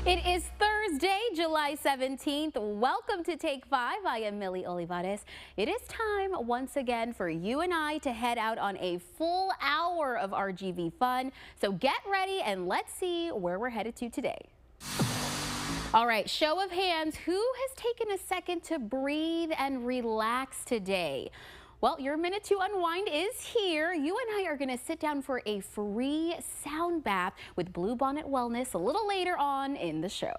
It is Thursday, July 17th. Welcome to Take 5. I am Millie Olivares. It is time once again for you and I to head out on a full hour of RGV fun. So get ready and let's see where we're headed to today. All right, show of hands, who has taken a second to breathe and relax today? Well, your minute to unwind is here. You and I are going to sit down for a free sound bath with Bluebonnet Wellness a little later on in the show.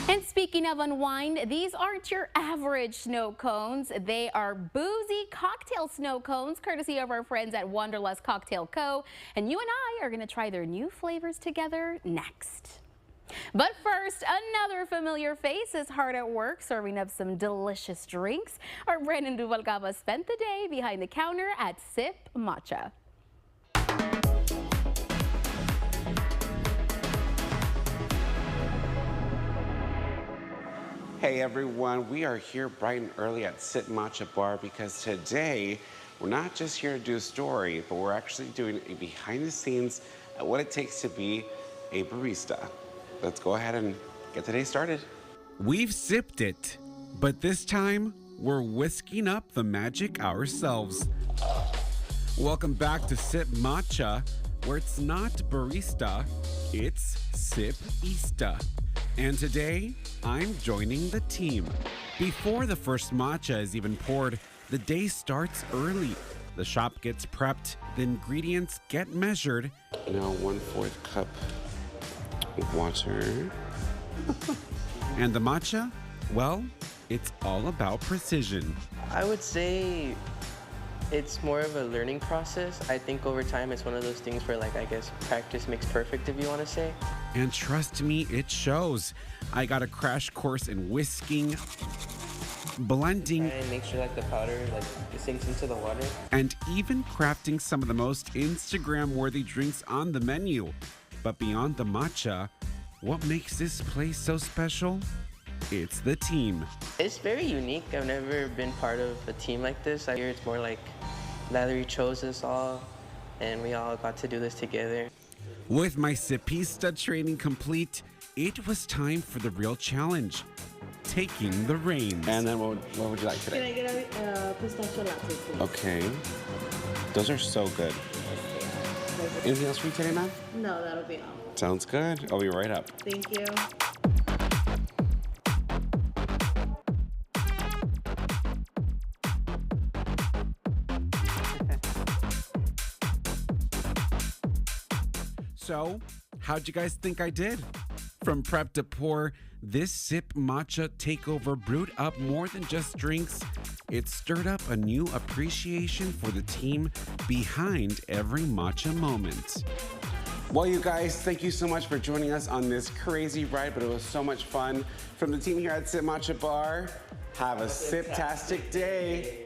And speaking of unwind, these aren't your average snow cones. They are boozy cocktail snow cones, courtesy of our friends at Wanderlust Cocktail Co. And you and I are going to try their new flavors together next. But first, another familiar face is hard at work serving up some delicious drinks. Our Brandon Duvalcaba spent the day behind the counter at Sip Matcha. Hey everyone, we are here bright and early at Sip Matcha Bar because today we're not just here to do a story, but we're actually doing a behind the scenes at what it takes to be a barista. Let's go ahead and get the day started. We've sipped it, but this time we're whisking up the magic ourselves. Welcome back to Sip Matcha, where it's not barista, it's Sip-ista. And today, I'm joining the team. Before the first matcha is even poured, the day starts early. The shop gets prepped, the ingredients get measured. Now 1/4 cup of water. And the matcha? Well, it's all about precision. I would say it's more of a learning process. I think over time it's one of those things where, like, I guess practice makes perfect, if you want to say. And trust me, it shows. I got a crash course in whisking, blending, And make sure like the powder it sinks into the water. and even crafting some of the most Instagram-worthy drinks on the menu. But beyond the matcha, what makes this place so special? It's the team. It's very unique. I've never been part of a team like this. I hear it's more like Lathery chose us all, and we all got to do this together. With my Sip-ista training complete, it was time for the real challenge, taking the reins. And then what would you like today? Can I get a pistachio latte, please? Okay. Those are so good. Anything else for you today, ma'am? No, that'll be all. Sounds good. I'll be right up. Thank you. So, how'd you guys think I did? From prep to pour, this Sip Matcha takeover brewed up more than just drinks. It stirred up a new appreciation for the team behind every matcha moment. Well, you guys, thank you so much for joining us on this crazy ride, but it was so much fun. From the team here at Sip Matcha Bar, have a sip-tastic day.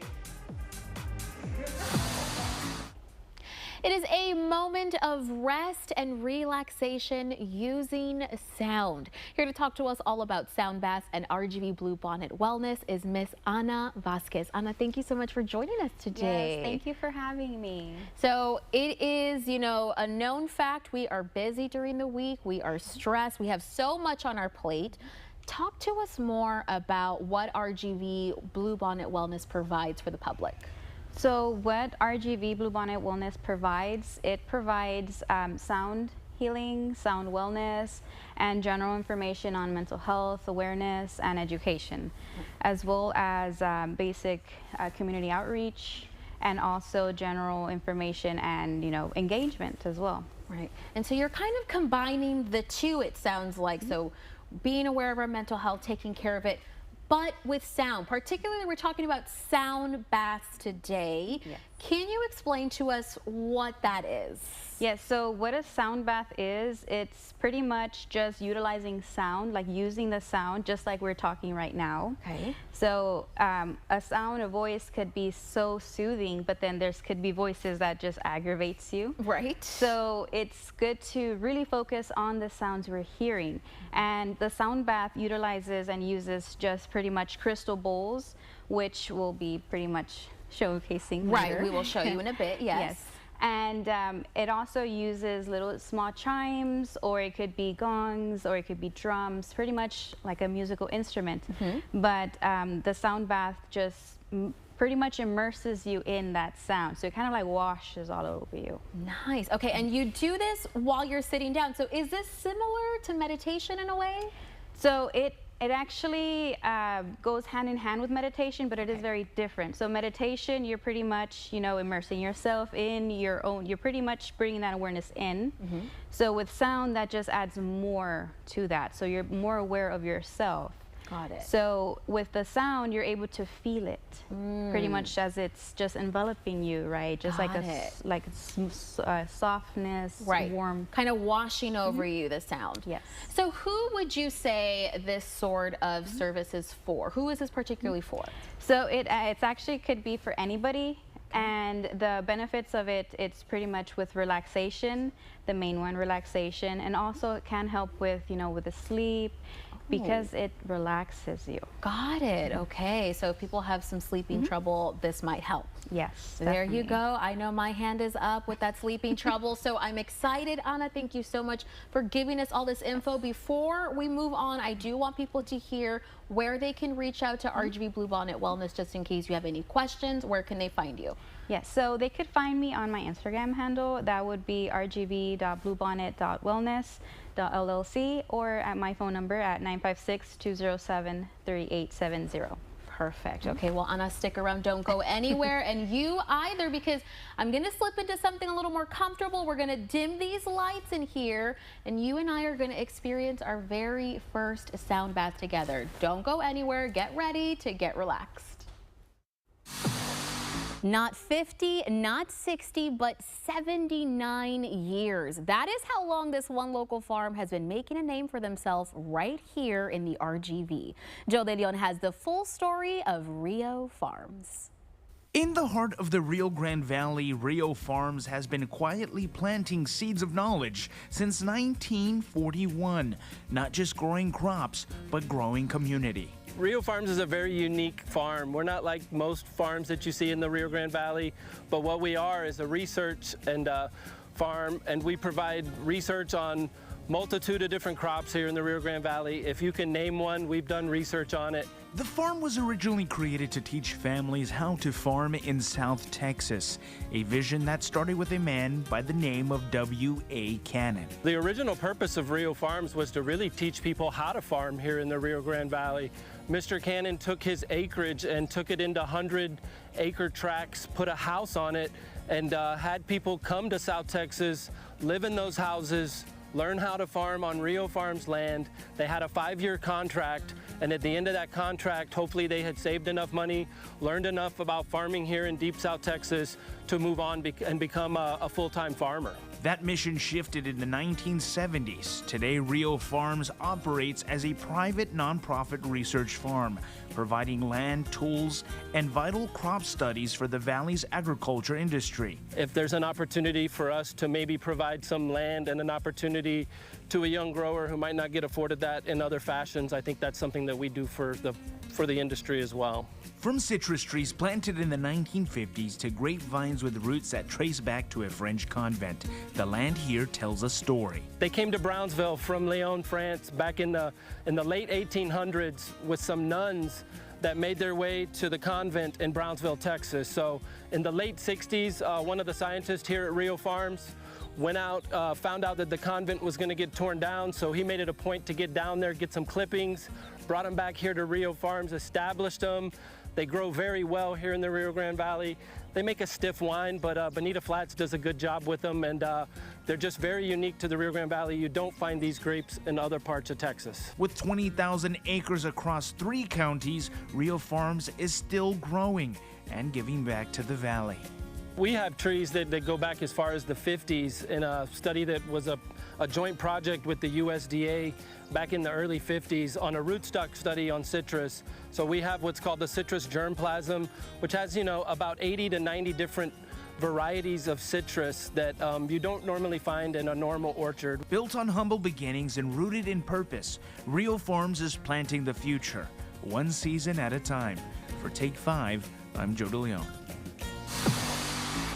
It is a moment of rest and relaxation using sound. Here to talk to us all about sound baths and RGV Bluebonnet Wellness is Miss Ana Vasquez. Ana, thank you so much for joining us today. Yes, thank you for having me. So it is, a known fact. We are busy during the week. We are stressed. We have so much on our plate. Talk to us more about what RGV Bluebonnet Wellness provides for the public. So what RGV Bluebonnet Wellness provides, it provides sound healing, sound wellness, and general information on mental health, awareness, and education, as well as basic community outreach, and also general information and, engagement as well. Right. And so you're kind of combining the two, it sounds like. So being aware of our mental health, taking care of it, but with sound. Particularly, we're talking about sound baths today. Yes. Can you explain to us what that is? Yes, so what a sound bath is, it's pretty much just utilizing sound, like using the sound just like we're talking right now. Okay. So a sound, a voice could be so soothing, but then could be voices that just aggravates you. Right. So it's good to really focus on the sounds we're hearing. And the sound bath utilizes and uses just pretty much crystal bowls, which will be pretty much showcasing Right, later. we will show you in a bit, yes. And it also uses little small chimes, or it could be gongs, or it could be drums, pretty much like a musical instrument. But the sound bath just pretty much immerses you in that sound. So it kind of like washes all over you. Nice. Okay, and you do this while you're sitting down. So is this similar to meditation in a way? So it actually goes hand in hand with meditation, but it is very different. So meditation, you're pretty much, you know, immersing yourself in your own, you're pretty much bringing that awareness in. So with sound, that just adds more to that. So you're more aware of yourself. Got it. So with the sound, you're able to feel it pretty much as it's just enveloping you, right? Just like softness, right. warm. Kind of washing over you, the sound. Yes. So who would you say this sort of service is for? Who is this particularly for? So it's actually could be for anybody. And the benefits of it, it's pretty much with relaxation, the main one, relaxation, and also it can help with, you know, with the sleep, because it relaxes you. Got it. Okay. So if people have some sleeping trouble, this might help. Yes. There you go. I know my hand is up with that sleeping trouble. So I'm excited. Anna, thank you so much for giving us all this info. Before we move on, I do want people to hear where they can reach out to RGV Bluebonnet Wellness, just in case you have any questions. Where can they find you? Yes, so they could find me on my Instagram handle. That would be rgv.bluebonnet.wellness.llc, or at my phone number at 956-207-3870. Perfect. Okay, well, Anna, stick around. Don't go anywhere, and you either, because I'm going to slip into something a little more comfortable. We're going to dim these lights in here, and you and I are going to experience our very first sound bath together. Don't go anywhere. Get ready to get relaxed. Not 50, not 60, but 79 years. That is how long this one local farm has been making a name for themselves right here in the RGV. Joe De Leon has the full story of Rio Farms. In the heart of the Rio Grande Valley, Rio Farms has been quietly planting seeds of knowledge since 1941. Not just growing crops, but growing community. Rio Farms is a very unique farm. We're not like most farms that you see in the Rio Grande Valley, but what we are is a research and farm, and we provide research on multitude of different crops here in the Rio Grande Valley. If you can name one, we've done research on it. The farm was originally created to teach families how to farm in South Texas, a vision that started with a man by the name of W.A. Cannon. The original purpose of Rio Farms was to really teach people how to farm here in the Rio Grande Valley. Mr. Cannon took his acreage and took it into 100-acre tracts, put a house on it, and had people come to South Texas, live in those houses, learn how to farm on Rio Farms land. They had a 5-year contract, and at the end of that contract, hopefully they had saved enough money, learned enough about farming here in deep South Texas to move on and become a full-time farmer. That mission shifted in the 1970s. Today, Rio Farms operates as a private nonprofit research farm, providing land, tools, and vital crop studies for the valley's agriculture industry. If there's an opportunity for us to maybe provide some land and an opportunity to a young grower who might not get afforded that in other fashions, I think that's something that we do for the industry as well. From citrus trees planted in the 1950s to grapevines with roots that trace back to a French convent, the land here tells a story. They came to Brownsville from Lyon, France back in the late 1800s with some nuns that made their way to the convent in Brownsville, Texas. So in the late 60s, one of the scientists here at Rio Farms went out, found out that the convent was going to get torn down, so he made it a point to get down there, get some clippings, brought them back here to Rio Farms, established them. They grow very well here in the Rio Grande Valley. They make a stiff wine, but Bonita Flats does a good job with them, and they're just very unique to the Rio Grande Valley. You don't find these grapes in other parts of Texas. With 20,000 acres across 3 counties, Rio Farms is still growing and giving back to the valley. We have trees that go back as far as the 50s in a study that was a joint project with the USDA back in the early 50s on a rootstock study on citrus. So we have what's called the citrus germplasm, which has, about 80 to 90 different varieties of citrus that you don't normally find in a normal orchard. Built on humble beginnings and rooted in purpose, Rio Farms is planting the future, one season at a time. For Take 5, I'm Joe De Leon.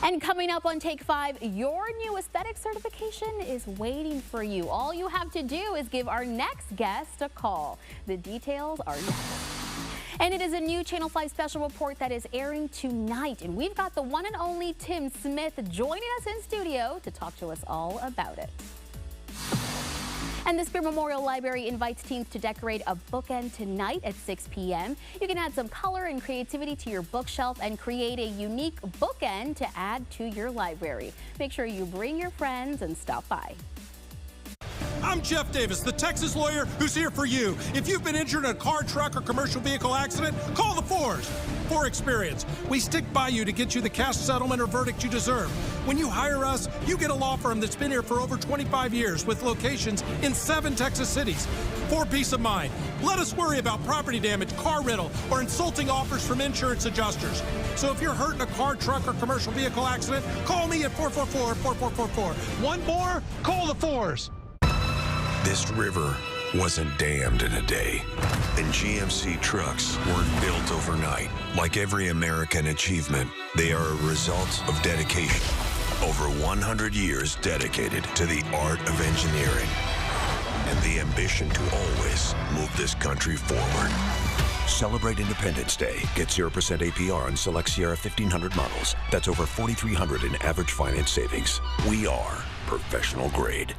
And coming up on Take 5, your new aesthetic certification is waiting for you. All you have to do is give our next guest a call. The details are next. And it is a new Channel 5 special report that is airing tonight. And we've got the one and only Tim Smith joining us in studio to talk to us all about it. And the Spear Memorial Library invites teens to decorate a bookend tonight at 6 p.m. You can add some color and creativity to your bookshelf and create a unique bookend to add to your library. Make sure you bring your friends and stop by. I'm Jeff Davis, the Texas lawyer who's here for you. If you've been injured in a car, truck, or commercial vehicle accident, call the Fours. For experience, we stick by you to get you the cash settlement or verdict you deserve. When you hire us, you get a law firm that's been here for over 25 years with locations in 7 Texas cities. For peace of mind, let us worry about property damage, car rental, or insulting offers from insurance adjusters. So if you're hurt in a car, truck, or commercial vehicle accident, call me at 444-4444. One more, call the Fours. This river wasn't dammed in a day, and GMC trucks weren't built overnight. Like every American achievement, they are a result of dedication. Over 100 years dedicated to the art of engineering and the ambition to always move this country forward. Celebrate Independence Day. Get 0% APR on select Sierra 1500 models. That's over $4,300 in average finance savings. We are professional grade.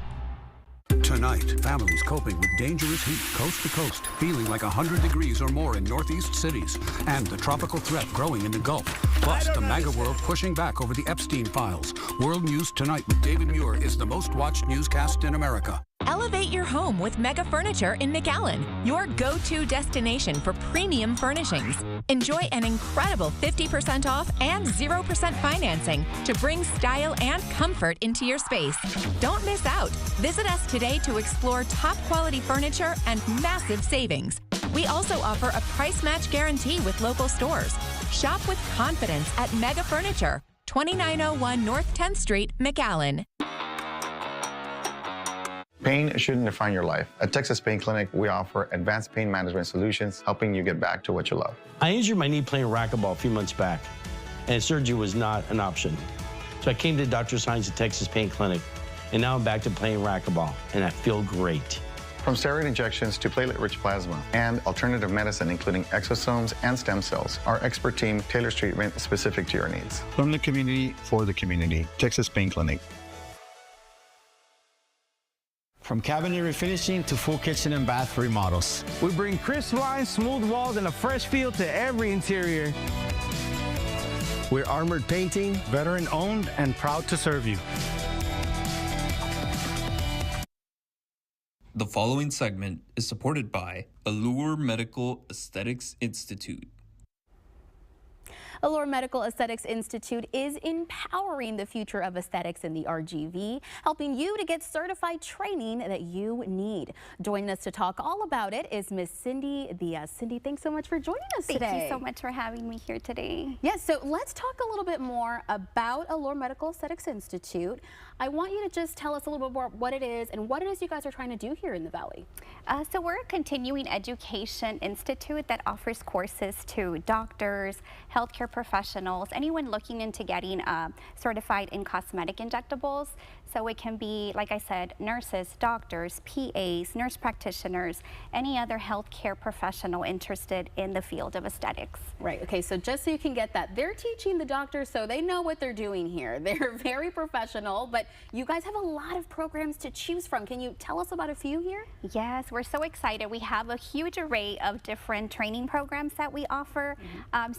Tonight, families coping with dangerous heat coast to coast, feeling like 100 degrees or more in northeast cities, and the tropical threat growing in the Gulf. Plus, the MAGA world pushing back over the Epstein files. World News Tonight with David Muir is the most watched newscast in America. Elevate your home with Mega Furniture in McAllen, your go-to destination for premium furnishings. Enjoy an incredible 50% off and 0% financing to bring style and comfort into your space. Don't miss out. Visit us today to explore top-quality furniture and massive savings. We also offer a price match guarantee with local stores. Shop with confidence at Mega Furniture, 2901 North 10th Street, McAllen. Pain shouldn't define your life. At Texas Pain Clinic, we offer advanced pain management solutions, helping you get back to what you love. I injured my knee playing racquetball a few months back, and surgery was not an option. So I came to Dr. Science at Texas Pain Clinic, and now I'm back to playing racquetball, and I feel great. From steroid injections to platelet-rich plasma and alternative medicine, including exosomes and stem cells, our expert team tailors treatment specific to your needs. From the community, for the community, Texas Pain Clinic. From cabinet refinishing to full kitchen and bath remodels. We bring crisp lines, smooth walls, and a fresh feel to every interior. We're Armored Painting, veteran-owned and proud to serve you. The following segment is supported by Allure Medical Aesthetics Institute. Allure Medical Aesthetics Institute is empowering the future of aesthetics in the RGV, helping you to get certified training that you need. Joining us to talk all about it is Miss Cindy Diaz. Cindy, thanks so much for joining us today. Thank you so much for having me here today. Yes, so let's talk a little bit more about Allure Medical Aesthetics Institute. I want you to just tell us a little bit more what it is and what it is you guys are trying to do here in the Valley. So we're a continuing education institute that offers courses to doctors, healthcare professionals, anyone looking into getting certified in cosmetic injectables. So it can be, like I said, nurses, doctors, PAs, nurse practitioners, any other healthcare professional interested in the field of aesthetics. Right, okay, so just so you can get that, they're teaching the doctors so they know what they're doing here. They're very professional, but you guys have a lot of programs to choose from. Can you tell us about a few here? Yes, we're so excited. We have a huge array of different training programs that we offer.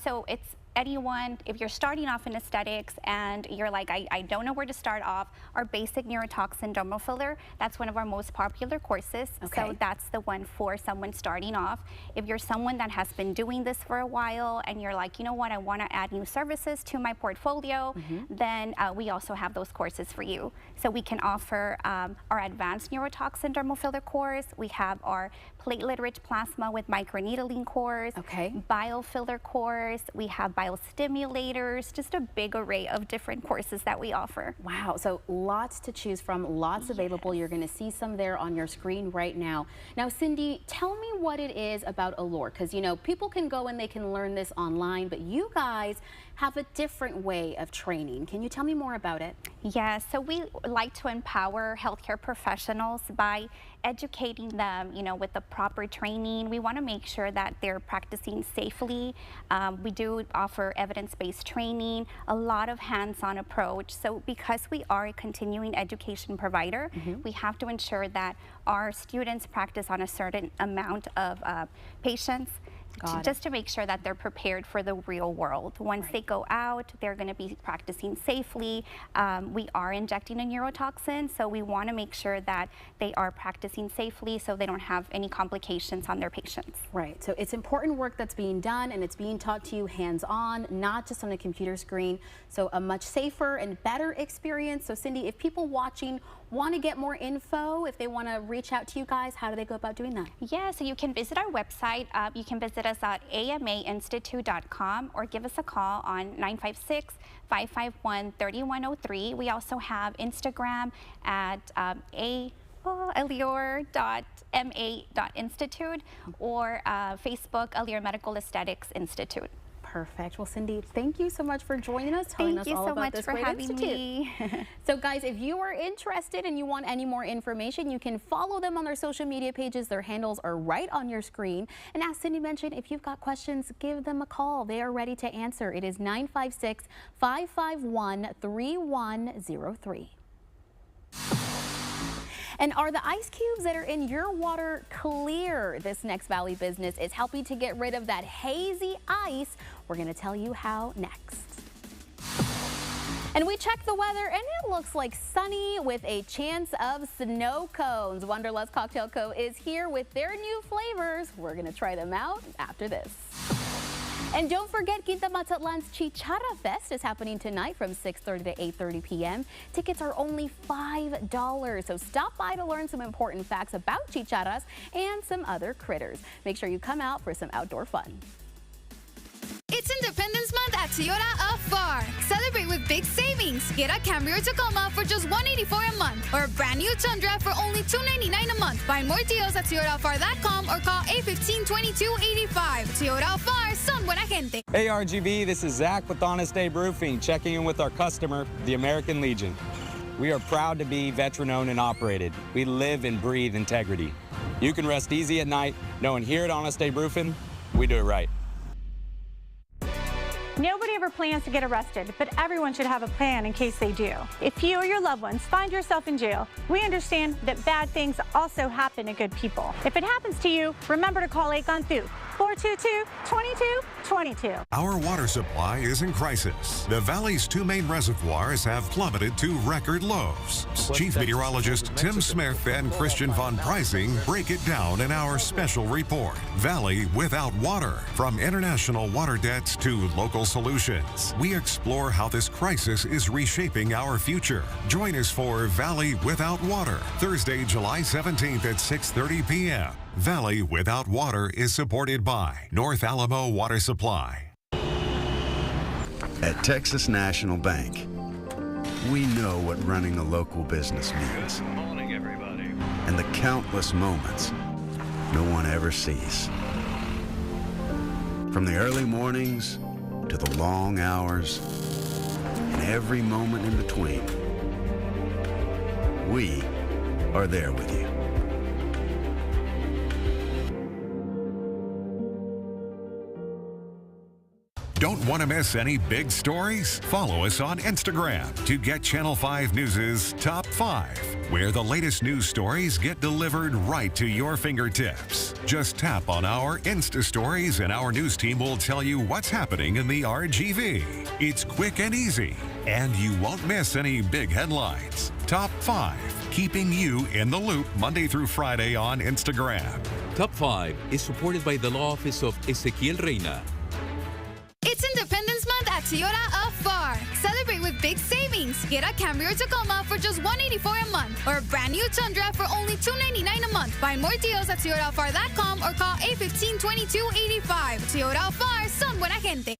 So it's anyone, if you're starting off in aesthetics and you're like, I don't know where to start off, our basic neurotoxin dermal filler, that's one of our most popular courses. Okay. So that's the one for someone starting off. If you're someone that has been doing this for a while and you're like, you know what, I want to add new services to my portfolio, then we also have those courses for you. So we can offer our advanced neurotoxin dermal filler course. We have our platelet-rich plasma with microneedling course, biofiller course. We have biostimulators, just a big array of different courses that we offer. Wow, so lots to choose from, lots available. You're going to see some there on your screen right now. Now, Cindy, tell me what it is about Allure, because, you know, people can go and they can learn this online, but you guys have a different way of training. Can you tell me more about it? Yes, so we like to empower healthcare professionals by educating them, with the proper training. We want to make sure that they're practicing safely. We do offer evidence-based training, a lot of hands-on approach. So because we are a continuing education provider, we have to ensure that our students practice on a certain amount of patients, just to make sure that they're prepared for the real world. Once they go out, they're going to be practicing safely. We are injecting a neurotoxin, so we want to make sure that they are practicing safely so they don't have any complications on their patients. Right, so it's important work that's being done, and it's being taught to you hands-on, not just on a computer screen. So a much safer and better experience. So Cindy, if people watching want to get more info, if they want to reach out to you guys, how do they go about doing that? Yeah, so you can visit our website. You can visit us at amainstitute.com or give us a call on 956-551-3103. We also have Instagram at alior.ma.institute or Facebook, Alior Medical Aesthetics Institute. Perfect. Well, Cindy, thank you so much for joining us, telling us all about this great institute. Thank you so much for having me. So guys, if you are interested and you want any more information, you can follow them on their social media pages. Their handles are right on your screen. And as Cindy mentioned, if you've got questions, give them a call. They are ready to answer. It is 956-551-3103. And are the ice cubes that are in your water clear? This next Valley business is helping to get rid of that hazy ice. We're going to tell you how next. And we checked the weather, and it looks like sunny with a chance of snow cones. Wanderlust Cocktail Co. is here with their new flavors. We're going to try them out after this. And don't forget, Quinta Mazatlan's Chicharra Fest is happening tonight from 6:30 to 8:30 p.m. Tickets are only $5, so stop by to learn some important facts about chicharras and some other critters. Make sure you come out for some outdoor fun. It's Independence Month at Toyota of FAR. Celebrate with big savings. Get a Camry or Tacoma for just $184 a month, or a brand new Tundra for only $299 a month. Find more deals at ToyotaFAR.com or call 815-2285. Toyota of FAR, son buena gente. Hey RGV, this is Zach with Honest Abe Roofing, checking in with our customer, the American Legion. We are proud to be veteran-owned and operated. We live and breathe integrity. You can rest easy at night knowing here at Honest Abe Roofing, we do it right. Nobody ever plans to get arrested, but everyone should have a plan in case they do. If you or your loved ones find yourself in jail, we understand that bad things also happen to good people. If it happens to you, remember to call Aecon Thu, 422-2222. Our water supply is in crisis. The valley's two main reservoirs have plummeted to record lows. Chief Meteorologist Tim Smith and Christian von Preising break it down in our special report, Valley Without Water. From international water debts to local solutions, we explore how this crisis is reshaping our future. Join us for Valley Without Water, Thursday, July 17th at 6:30 p.m. Valley Without Water is supported by North Alamo Water Supply. At Texas National Bank, we know what running a local business means. Good morning, everybody. And the countless moments no one ever sees. From the early mornings to the long hours and every moment in between, we are there with you. Don't want to miss any big stories? Follow us on Instagram to get Channel 5 News' Top 5, where the latest news stories get delivered right to your fingertips. Just tap on our Insta stories and our news team will tell you what's happening in the RGV. It's quick and easy, and you won't miss any big headlines. Top 5, keeping you in the loop Monday through Friday on Instagram. Top 5 is supported by the law office of Ezequiel Reina. It's Independence Month at Toyota of FAR. Celebrate with big savings. Get a Camry or Tacoma for just $184 a month, or a brand new Tundra for only $299 a month. Find more deals at ToyotaFAR.com or call 815-2285. Toyota of FAR, son buena gente.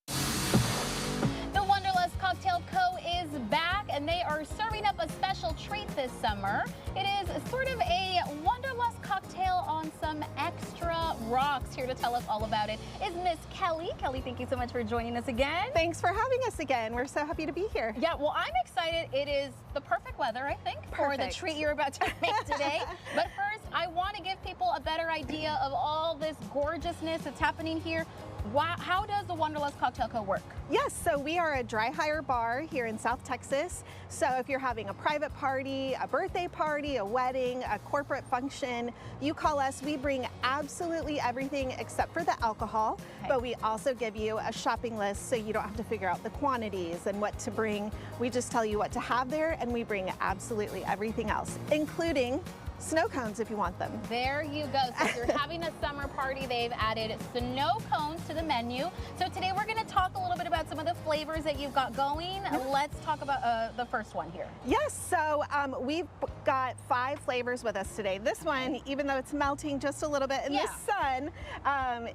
The Wanderlust Cocktail Co. is back, and they are serving up a special treat this summer. It is sort of a Wanderlust cocktail cocktail on some extra rocks. Here to tell us all about it is Miss Kelly. Kelly, thank you so much for joining us again. Thanks for having us again. We're so happy to be here. Yeah, well, I'm excited. It is the perfect weather, I think, for the treat you're about to make today. But first, I want to give people a better idea of all this gorgeousness that's happening here. How does the Wanderlust Cocktail Co. work? Yes, so we are a dry hire bar here in South Texas. So if you're having a private party, a birthday party, a wedding, a corporate function, you call us. We bring absolutely everything except for the alcohol, but we also give you a shopping list so you don't have to figure out the quantities and what to bring. We just tell you what to have there, and we bring absolutely everything else, including snow cones if you want them. There you go. So if you're having a summer party, they've added snow cones to the menu. So today we're going to talk a little bit about some of the flavors that you've got going. Let's talk about the first one here. Yes, so we've got 5 flavors with us today. This one, even though it's melting just a little bit in the sun,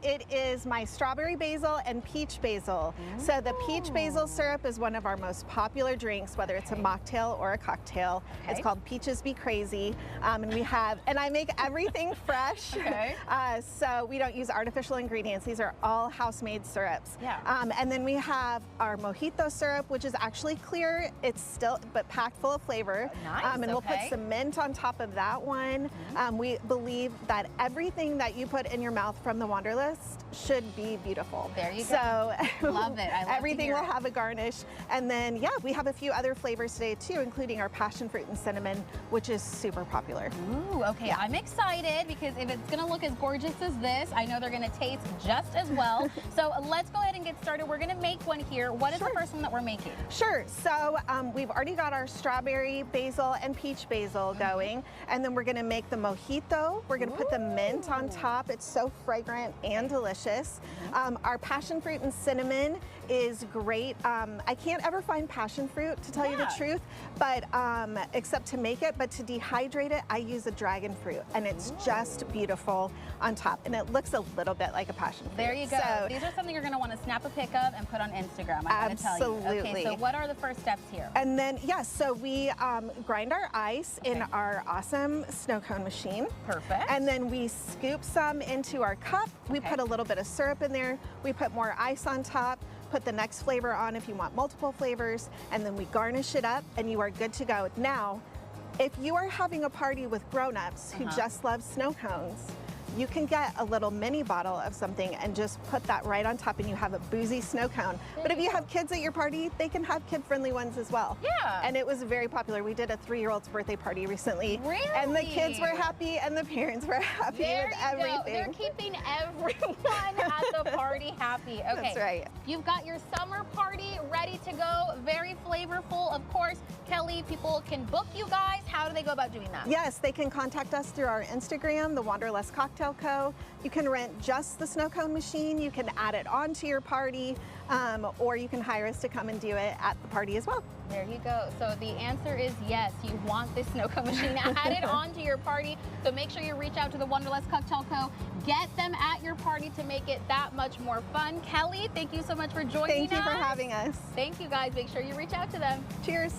it is my strawberry basil and peach basil. So the peach basil syrup is one of our most popular drinks, whether it's a mocktail or a cocktail. It's called Peaches Be Crazy. And I make everything fresh. So we don't use artificial ingredients. These are all house-made syrups. And then we have our mojito syrup, which is actually clear. It's still, but packed full of flavor. And we'll put some mint on top of that one. We believe that everything that you put in your mouth from the Wanderlust should be beautiful. There you go. So love it. I love everything will have a garnish. And then, yeah, we have a few other flavors today too, including our passion fruit and cinnamon, which is super popular. Ooh, okay. I'm excited because if it's going to look as gorgeous as this, I know they're going to taste just as well. So let's go ahead and get started. We're going to make one here. What is the first one that we're making? Sure. So we've already got our strawberry basil and peach basil going, and then we're going to make the mojito. We're going to put the mint on top. It's so fragrant and delicious. Our passion fruit and cinnamon is great. I can't ever find passion fruit, to tell you the truth, but except to make it, but to dehydrate it, I use a dragon fruit, and it's just beautiful on top, and it looks a little bit like a passion fruit. There you go. So, these are something you're going to want to snap a pic of and put on Instagram, I gotta tell you. Okay, so what are the first steps here? And then, yes, so we grind our ice in our awesome snow cone machine. Perfect. And then we scoop some into our cup. We put a little bit of syrup in there. We put more ice on top. Put the next flavor on if you want multiple flavors, and then we garnish it up, and you are good to go. Now, if you are having a party with grown-ups who just love snow cones, you can get a little mini bottle of something and just put that right on top, and you have a boozy snow cone. But if you have kids at your party, they can have kid-friendly ones as well. Yeah. And it was very popular. We did a 3-year-old's birthday party recently. Really? And the kids were happy, and the parents were happy with everything. They're keeping everyone at the party happy. Okay. That's right. You've got your summer party ready to go. Very flavorful, of course. Kelly, people can book you guys. How do they go about doing that? Yes, they can contact us through our Instagram, the Wanderlust Cocktail Co. You can rent just the snow cone machine. You can add it onto your party, or you can hire us to come and do it at the party as well. There you go. So the answer is yes, you want this snow cone machine added onto your party. So make sure you reach out to the Wanderlust Cocktail Co. Get them at your party to make it that much more fun. Kelly, thank you so much for joining us. Thank you for having us. Thank you guys. Make sure you reach out to them. Cheers.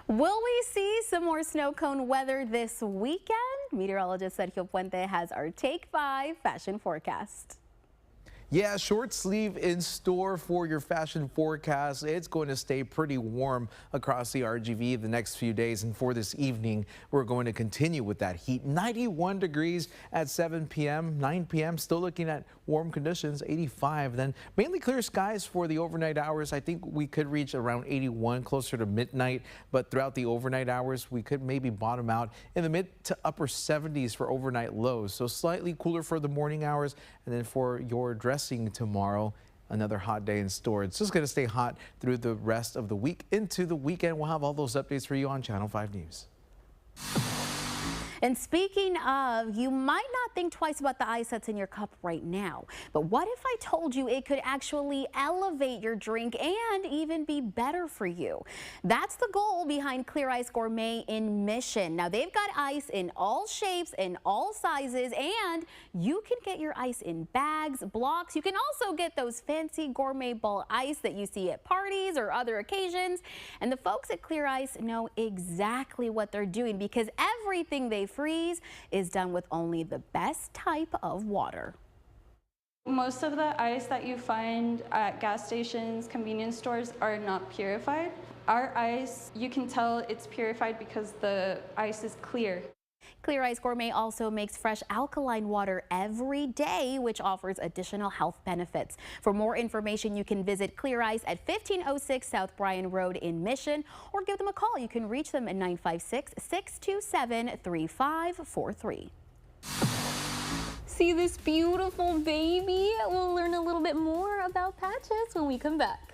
Will we see some more snow cone weather this weekend? Meteorologist Sergio Puente has our Take 5 fashion forecast. Yeah, short sleeve in store for your fashion forecast. It's going to stay pretty warm across the RGV the next few days. And for this evening, we're going to continue with that heat. 91 degrees at 7 p.m., 9 p.m. Still looking at warm conditions, 85. Then mainly clear skies for the overnight hours. I think we could reach around 81 closer to midnight. But throughout the overnight hours, we could maybe bottom out in the mid to upper 70s for overnight lows. So slightly cooler for the morning hours. And then for your dressing tomorrow, another hot day in store. It's just going to stay hot through the rest of the week into the weekend. We'll have all those updates for you on Channel 5 News. And speaking of, you might not think twice about the ice that's in your cup right now. But what if I told you it could actually elevate your drink and even be better for you? That's the goal behind Clear Ice Gourmet in Mission. Now, they've got ice in all shapes and all sizes, and you can get your ice in bags, blocks. You can also get those fancy gourmet ball ice that you see at parties or other occasions. And the folks at Clear Ice know exactly what they're doing because everything they freeze is done with only the best type of water. Most of the ice that you find at gas stations, convenience stores are not purified. Our ice, you can tell it's purified because the ice is clear. Clear Ice Gourmet also makes fresh alkaline water every day, which offers additional health benefits. For more information, you can visit Clear Ice at 1506 South Bryan Road in Mission, or give them a call. You can reach them at 956-627-3543. See this beautiful baby? We'll learn a little bit more about Patches when we come back.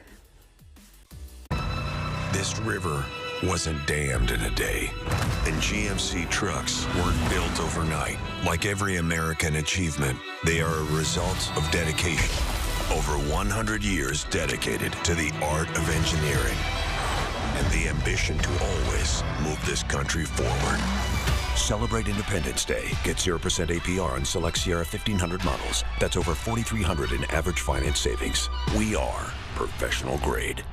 This river wasn't dammed in a day, and GMC trucks weren't built overnight. Like every American achievement, they are a result of dedication. Over 100 years dedicated to the art of engineering and the ambition to always move this country forward. Celebrate Independence Day. Get 0% APR on select Sierra 1500 models. That's over $4,300 in average finance savings. We are professional grade.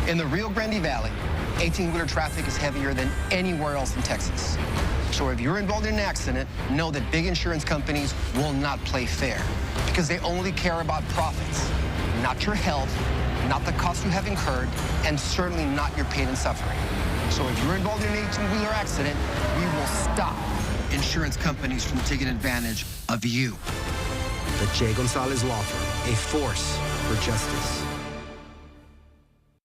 In the Rio Grande Valley, 18-wheeler traffic is heavier than anywhere else in Texas. So if you're involved in an accident, know that big insurance companies will not play fair because they only care about profits, not your health, not the cost you have incurred, and certainly not your pain and suffering. So if you're involved in an 18-wheeler accident, we will stop insurance companies from taking advantage of you. The J. Gonzalez Law Firm, a force for justice.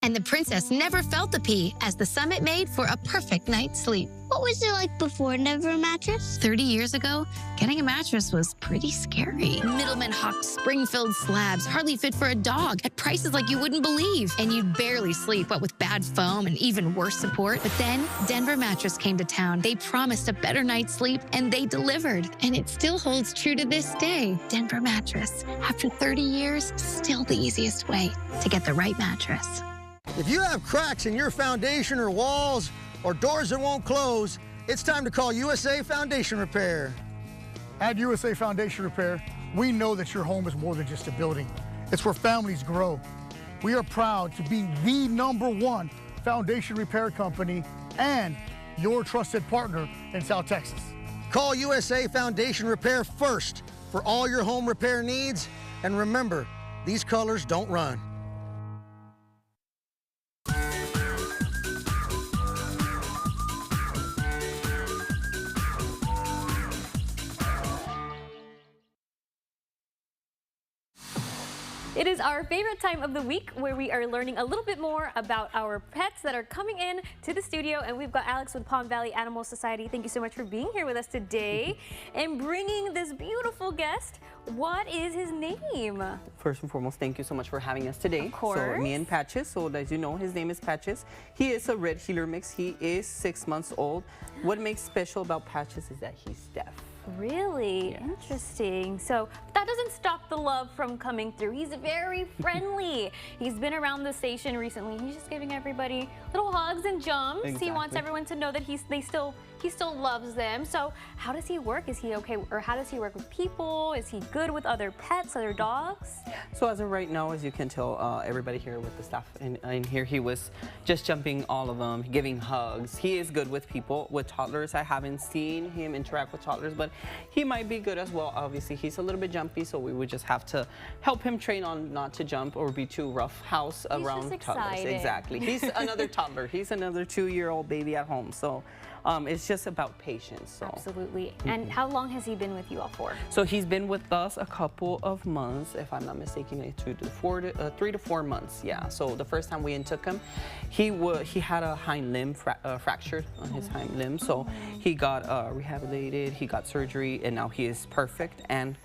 And the princess never felt the pee as the Summit made for a perfect night's sleep. What was it like before? Never a mattress? 30 years ago, getting a mattress was pretty scary. Middlemen hawked spring-filled slabs, hardly fit for a dog, at prices like you wouldn't believe. And you'd barely sleep, what with bad foam and even worse support. But then, Denver Mattress came to town. They promised a better night's sleep, and they delivered. And it still holds true to this day. Denver Mattress. After 30 years, still the easiest way to get the right mattress. If you have cracks in your foundation or walls or doors that won't close, it's time to call USA Foundation Repair. At USA Foundation Repair, we know that your home is more than just a building. It's where families grow. We are proud to be the #1 foundation repair company and your trusted partner in South Texas. Call USA Foundation Repair first for all your home repair needs. And remember, these colors don't run. It is our favorite time of the week where we are learning a little bit more about our pets that are coming in to the studio. And we've got Alex with Palm Valley Animal Society. Thank you so much for being here with us today and bringing this beautiful guest. What is his name? First and foremost, thank you so much for having us today. Of course. So me and Patches, so as you know, his name is Patches. He is a red heeler mix. He is 6 months old. What makes special about Patches is that he's deaf. Really? Yes. Interesting. So that doesn't stop the love from coming through. He's very friendly. He's been around the station recently. He's just giving everybody little hugs and jumps. Exactly. He wants everyone to know that he still loves them. So how does he work? Is he okay, or how does he work with people? Is he good with other pets, other dogs? So as of right now, as you can tell, everybody here with the staff in here, he was just jumping all of them, giving hugs. He is good with people. With toddlers, I haven't seen him interact with toddlers, but he might be good as well. Obviously, he's a little bit jumpy, so we would just have to help him train on not to jump or be too rough house around toddlers. Exactly. He's another toddler. He's another 2-year-old baby at home. So it's just about patience. So. Absolutely. And how long has he been with you all for? So he's been with us a couple of months, if I'm not mistaken, 3 to 4 months. Yeah. So the first time we took him, he had a hind limb fractured on his hind limb. So he got rehabilitated. He got surgery, and now he is perfect and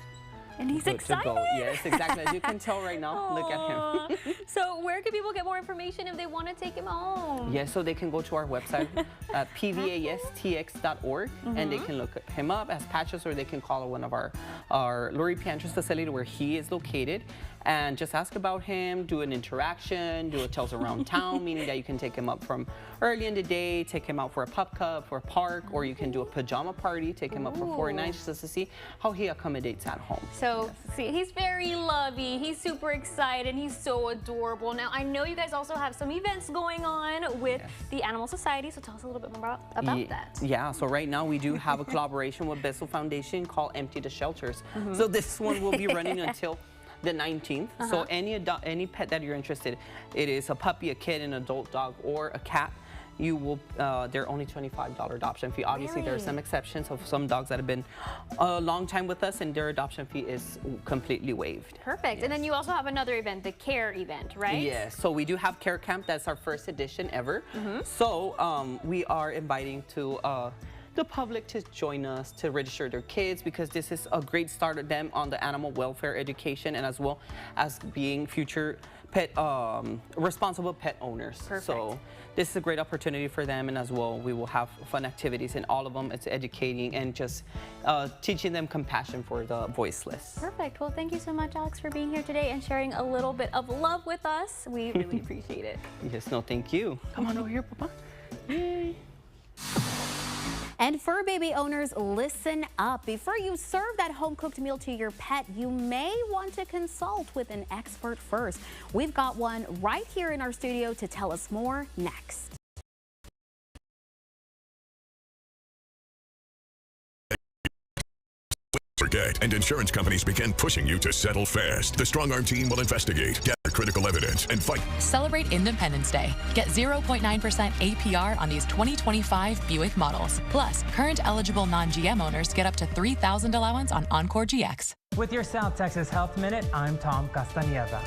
And he's good excited. to go. Yes, exactly. As you can tell right now, look at him. So where can people get more information if they want to take him home? Yes, so they can go to our website at pvastx.org and they can look him up as Patches, or they can call one of our Lurie Pantries facility where he is located and just ask about him, do an interaction, do a Tales Around Town, meaning that you can take him up from early in the day, take him out for a pup cup, for a park, or you can do a pajama party, take him up for 4 nights just to see how he accommodates at home. So see, he's very lovey, he's super excited, he's so adorable. Now I know you guys also have some events going on with the Animal Society, so tell us a little bit more about that. Yeah, so right now we do have a collaboration with Bissell Foundation called Empty the Shelters. So this one will be running until the 19th. So any pet that you're interested, it is a puppy, a kid, an adult dog, or a cat, you will, they're only $25 adoption fee. Obviously, there are some exceptions of some dogs that have been a long time with us, and their adoption fee is completely waived. Perfect. Yes. And then you also have another event, the CARE event, right? Yes. So we do have CARE Camp. That's our first edition ever. So we are inviting to the public to join us to register their kids, because this is a great start of them on the animal welfare education and as well as being future pet responsible pet owners. Perfect. So this is a great opportunity for them, and as well we will have fun activities in all of them. It's educating and just teaching them compassion for the voiceless. Perfect. Well, thank you so much, Alex, for being here today and sharing a little bit of love with us. We really appreciate it. Yes, no, thank you. Come on over here, Papa. Yay. And fur baby owners, listen up. Before you serve that home-cooked meal to your pet, you may want to consult with an expert first. We've got one right here in our studio to tell us more next. Forget, and insurance companies begin pushing you to settle fast. The Strong Arm team will investigate, gather critical evidence, and fight. Celebrate Independence Day. Get 0.9% APR on these 2025 Buick models. Plus, current eligible non-GM owners get up to $3,000 allowance on Encore GX. With your South Texas Health Minute, I'm Tom Castañeda.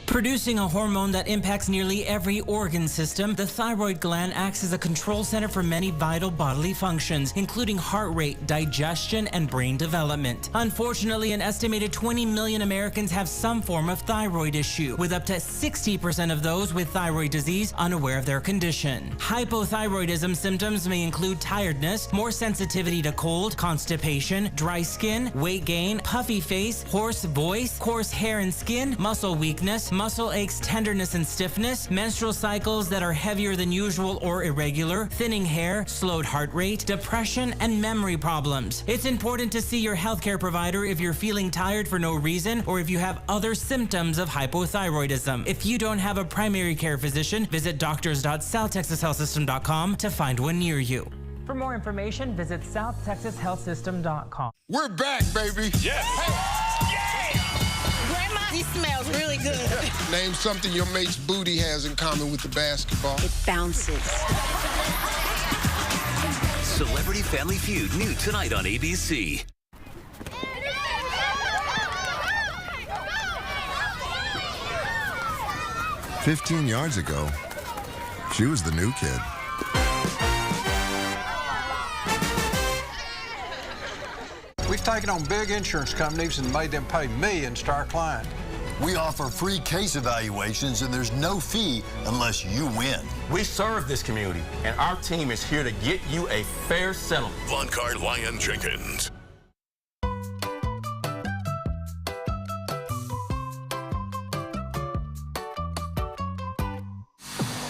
Producing a hormone that impacts nearly every organ system, the thyroid gland acts as a control center for many vital bodily functions, including heart rate, digestion, and brain development. Unfortunately, an estimated 20 million Americans have some form of thyroid issue, with up to 60% of those with thyroid disease unaware of their condition. Hypothyroidism symptoms may include tiredness, more sensitivity to cold, constipation, dry skin, weight gain, puffy face, hoarse voice, coarse hair and skin, muscle weakness, muscle aches, tenderness and stiffness, menstrual cycles that are heavier than usual or irregular, thinning hair, slowed heart rate, depression, and memory problems. It's important to see your healthcare provider if you're feeling tired for no reason or if you have other symptoms of hypothyroidism. If you don't have a primary care physician, visit doctors.southtexashealthsystem.com to find one near you. For more information, visit southtexashealthsystem.com. We're back, baby. Yes. He smells really good. Name something your mate's booty has in common with the basketball. It bounces. Celebrity Family Feud, new tonight on ABC. "15 yards ago, she was the new kid. We've taken on big insurance companies and made them pay millions to our client. We offer free case evaluations, and there's no fee unless you win. We serve this community, and our team is here to get you a fair settlement. Von Card Lion Jenkins.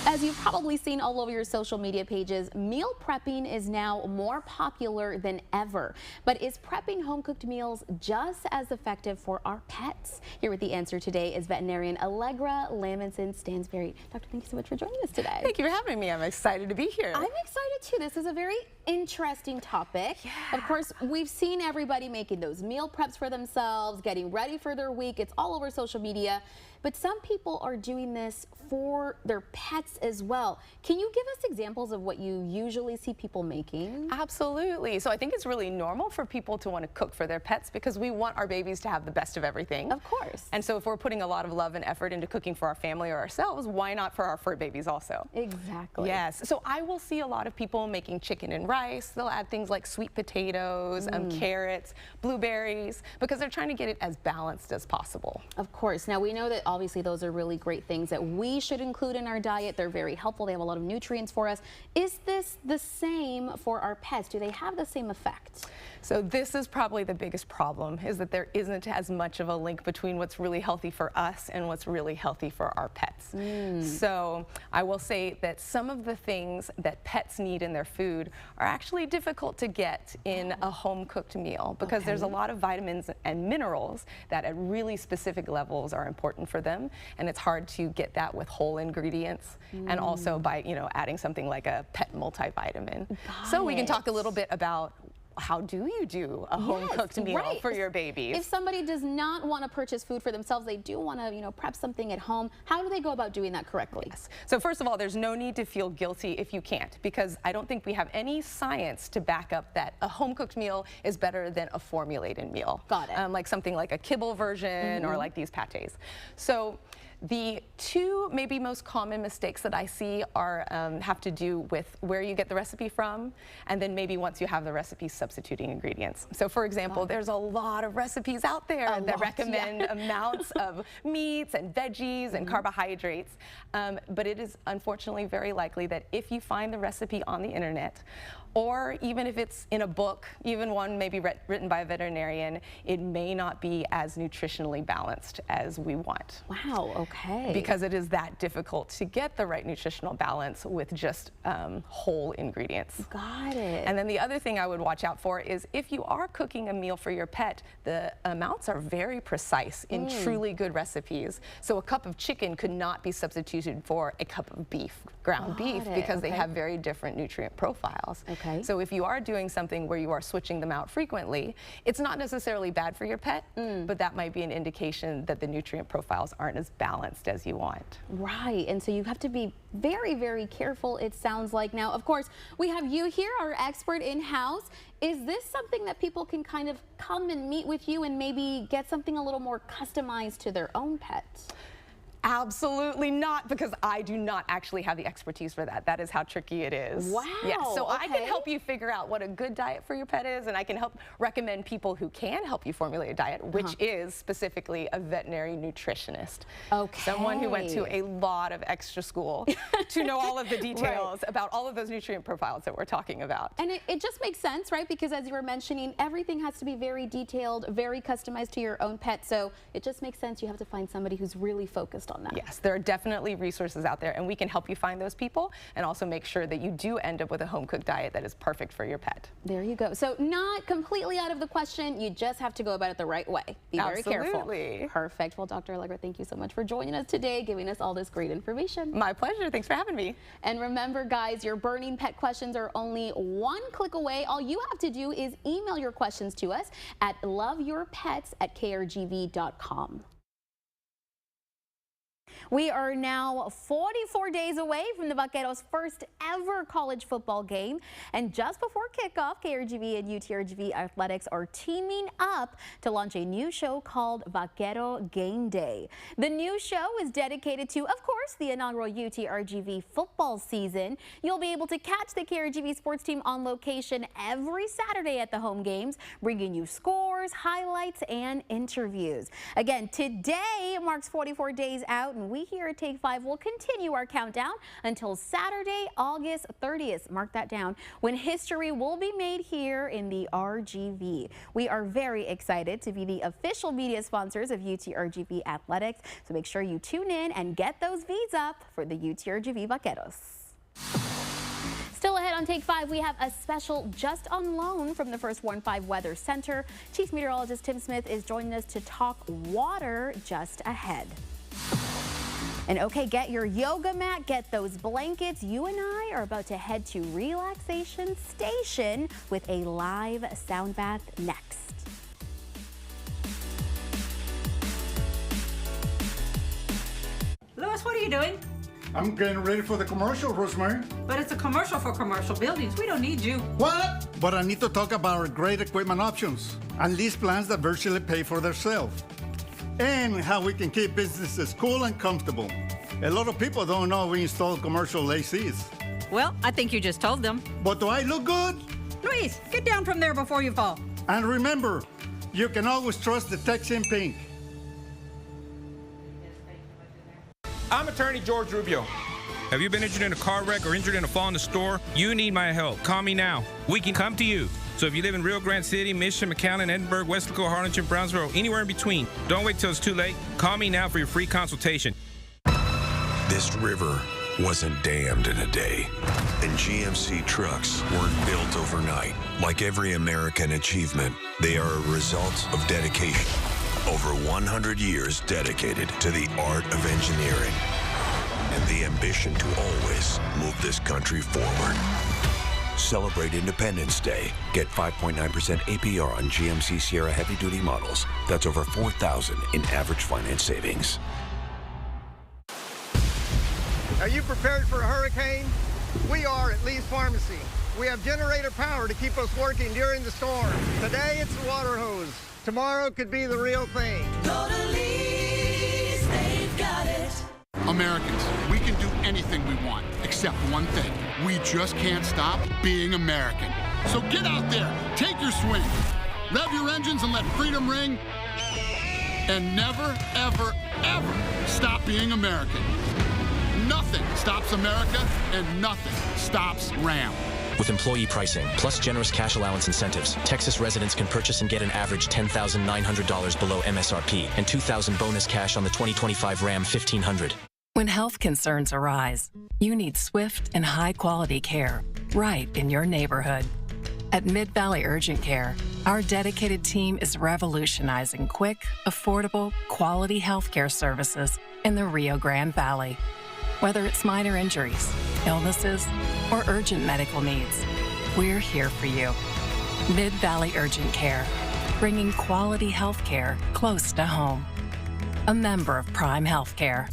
As you've probably seen all over your social media pages, meal prepping is now more popular than ever. But is prepping home-cooked meals just as effective for our pets? Here with the answer today is veterinarian Allegra Lamonson-Stansberry. Doctor, thank you so much for joining us today. Thank you for having me. I'm excited to be here. I'm excited too. This is a very interesting topic. Yeah. Of course, we've seen everybody making those meal preps for themselves, getting ready for their week. It's all over social media. But some people are doing this for their pets as as well. Can you give us examples of what you usually see people making? Absolutely. So I think it's really normal for people to want to cook for their pets because we want our babies to have the best of everything. Of course. And so if we're putting a lot of love and effort into cooking for our family or ourselves, why not for our fur babies also? Exactly. Yes. So I will see a lot of people making chicken and rice. They'll add things like sweet potatoes, carrots, blueberries, because they're trying to get it as balanced as possible. Of course. Now we know that obviously those are really great things that we should include in our diet. They're very helpful. They have a lot of nutrients for us. Is this the same for our pets? Do they have the same effect? So this is probably the biggest problem, is that there isn't as much of a link between what's really healthy for us and what's really healthy for our pets. So I will say that some of the things that pets need in their food are actually difficult to get in a home-cooked meal because there's a lot of vitamins and minerals that at really specific levels are important for them, and it's hard to get that with whole ingredients and also by, you know, adding something like a pet multivitamin. So we can talk a little bit about how do you do a home-cooked meal for your babies? If somebody does not want to purchase food for themselves, they do want to, you know, prep something at home, how do they go about doing that correctly? Yes. So first of all, there's no need to feel guilty if you can't, because I don't think we have any science to back up that a home-cooked meal is better than a formulated meal. Got it. Like something like a kibble version or like these pâtés. So the two maybe most common mistakes that I see are have to do with where you get the recipe from, and then maybe once you have the recipe, substituting ingredients. So for example, there's a lot of recipes out there that recommend amounts of meats and veggies and carbohydrates, but it is unfortunately very likely that if you find the recipe on the internet, or even if it's in a book, even one maybe written by a veterinarian, it may not be as nutritionally balanced as we want. Wow, okay. Because it is that difficult to get the right nutritional balance with just whole ingredients. Got it. And then the other thing I would watch out for is if you are cooking a meal for your pet, the amounts are very precise in truly good recipes. So a cup of chicken could not be substituted for a cup of beef, ground beef, because they have very different nutrient profiles. So if you are doing something where you are switching them out frequently, it's not necessarily bad for your pet, but that might be an indication that the nutrient profiles aren't as balanced as you want. Right, and so you have to be very, very careful, it sounds like. Now, of course, we have you here, our expert in-house. Is this something that people can kind of come and meet with you and maybe get something a little more customized to their own pets? Absolutely not, because I do not actually have the expertise for that. That is how tricky it is. Wow. Yeah, so I can help you figure out what a good diet for your pet is, and I can help recommend people who can help you formulate a diet, which is specifically a veterinary nutritionist. Someone who went to a lot of extra school to know all of the details about all of those nutrient profiles that we're talking about. And it just makes sense, right? Because as you were mentioning, everything has to be very detailed, very customized to your own pet. So it just makes sense you have to find somebody who's really focused on that. Yes, there are definitely resources out there, and we can help you find those people and also make sure that you do end up with a home-cooked diet that is perfect for your pet. There you go. So not completely out of the question, you just have to go about it the right way. Be very careful. Perfect. Well, Dr. Allegra, thank you so much for joining us today, giving us all this great information. My pleasure. Thanks for having me. And remember, guys, your burning pet questions are only one click away. All you have to do is email your questions to us at loveyourpets@krgv.com. We are now 44 days away from the Vaqueros' first ever college football game. And just before kickoff, KRGV and UTRGV Athletics are teaming up to launch a new show called Vaquero Game Day. The new show is dedicated to, of course, the inaugural UTRGV football season. You'll be able to catch the KRGV sports team on location every Saturday at the home games, bringing you scores, highlights, and interviews. Again, today marks 44 days out, and we here at Take 5 will continue our countdown until Saturday, August 30th. Mark that down, when history will be made here in the RGV. We are very excited to be the official media sponsors of UTRGV Athletics, so make sure you tune in and get those V's up for the UTRGV Vaqueros. Still ahead on Take 5, we have a special Just on Loan from the First Warn 5 Weather Center. Chief Meteorologist Tim Smith is joining us to talk water just ahead. And okay, get your yoga mat, get those blankets. You and I are about to head to Relaxation Station with a live sound bath next. Louis, what are you doing? I'm getting ready for the commercial, Rosemary. But it's a commercial for commercial buildings. We don't need you. What? But I need to talk about our great equipment options and lease plans that virtually pay for themselves. And how we can keep businesses cool and comfortable. A lot of people don't know we install commercial ACs. Well, I think you just told them. But do I look good? Luis, get down from there before you fall. And remember, you can always trust the Texan Pink. I'm attorney George Rubio. Have you been injured in a car wreck or injured in a fall in the store? You need my help. Call me now. We can come to you. So if you live in Rio Grande City, Mission, McAllen, Edinburgh, Westlaco, Harlingen, Brownsville, anywhere in between, don't wait till it's too late. Call me now for your free consultation. This river wasn't dammed in a day, and GMC trucks weren't built overnight. Like every American achievement, they are a result of dedication. Over 100 years dedicated to the art of engineering and the ambition to always move this country forward. Celebrate Independence Day. Get 5.9% APR on GMC Sierra heavy-duty models. That's over $4,000 in average finance savings. Are you prepared for a hurricane? We are at Lee's Pharmacy. We have generator power to keep us working during the storm. Today, it's the water hose. Tomorrow could be the real thing. Go to Lee's, they've got it. Americans, we can do anything we want, except one thing. We just can't stop being American. So get out there, take your swing, rev your engines and let freedom ring, and never, ever, ever stop being American. Nothing stops America, and nothing stops Ram. With employee pricing, plus generous cash allowance incentives, Texas residents can purchase and get an average $10,900 below MSRP and $2,000 bonus cash on the 2025 Ram 1500. When health concerns arise, you need swift and high-quality care right in your neighborhood. At Mid-Valley Urgent Care, our dedicated team is revolutionizing quick, affordable, quality healthcare services in the Rio Grande Valley. Whether it's minor injuries, illnesses, or urgent medical needs, we're here for you. Mid-Valley Urgent Care, bringing quality health care close to home. A member of Prime Healthcare.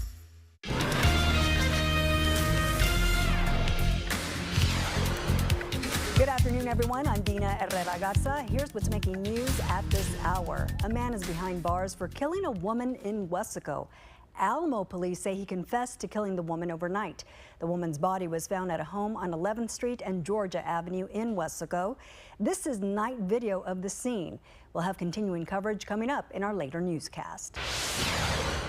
Good afternoon, everyone. I'm Dina Herrera Garza. Here's what's making news at this hour. A man is behind bars for killing a woman in Wesco. Alamo police say he confessed to killing the woman overnight. The woman's body was found at a home on 11th Street and Georgia Avenue in Wesco. This is night video of the scene. We'll have continuing coverage coming up in our later newscast.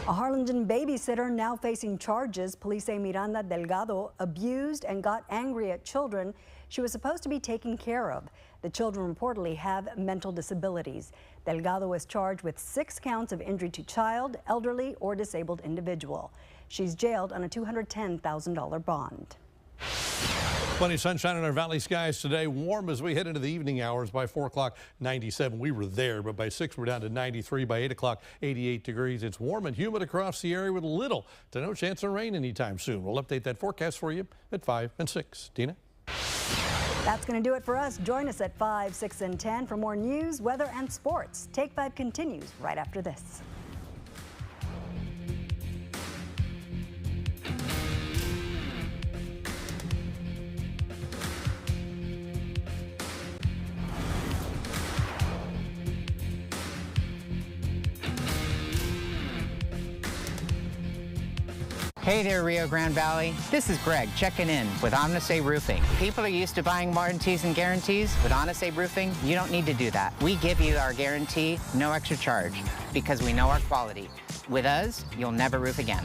A Harlingen babysitter now facing charges. Police say Miranda Delgado abused and got angry at children she was supposed to be taking care of. The children reportedly have mental disabilities. Delgado was charged with 6 counts of injury to child, elderly, or disabled individual. She's jailed on a $210,000 bond. Plenty of sunshine in our valley skies today. Warm as we head into the evening hours. By 4 o'clock, 97. We were there, but by 6, we're down to 93. By 8 o'clock, 88 degrees. It's warm and humid across the area with little to no chance of rain anytime soon. We'll update that forecast for you at 5 and 6. Tina? That's going to do it for us. Join us at 5, 6, and 10 for more news, weather, and sports. Take 5 continues right after this. Hey there, Rio Grande Valley. This is Greg checking in with Omnisabe Roofing. People are used to buying warranties and guarantees. With Omnisabe Roofing, you don't need to do that. We give you our guarantee, no extra charge, because we know our quality. With us, you'll never roof again.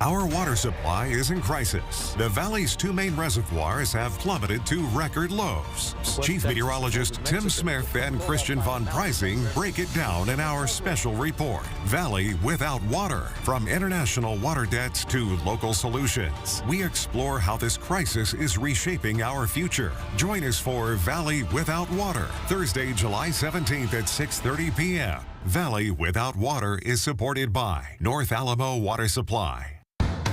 Our water supply is in crisis. The valley's 2 main reservoirs have plummeted to record lows. Chief Meteorologist Tim Smith and Christian von Preising break it down in our special report, Valley Without Water. From international water debts to local solutions, we explore how this crisis is reshaping our future. Join us for Valley Without Water, Thursday, July 17th at 6:30 p.m. Valley Without Water is supported by North Alamo Water Supply.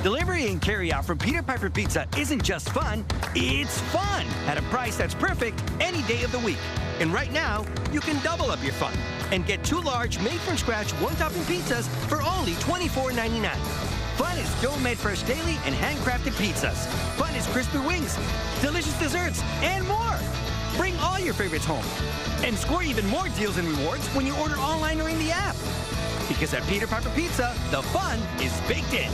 Delivery and carry-out from Peter Piper Pizza isn't just fun, it's fun at a price that's perfect any day of the week. And right now, you can double up your fun and get 2 large made-from-scratch one-topping pizzas for only $24.99. Fun is dome-made fresh daily and handcrafted pizzas. Fun is crispy wings, delicious desserts, and more. Bring all your favorites home. And score even more deals and rewards when you order online or in the app. Because at Peter Piper Pizza, the fun is baked in.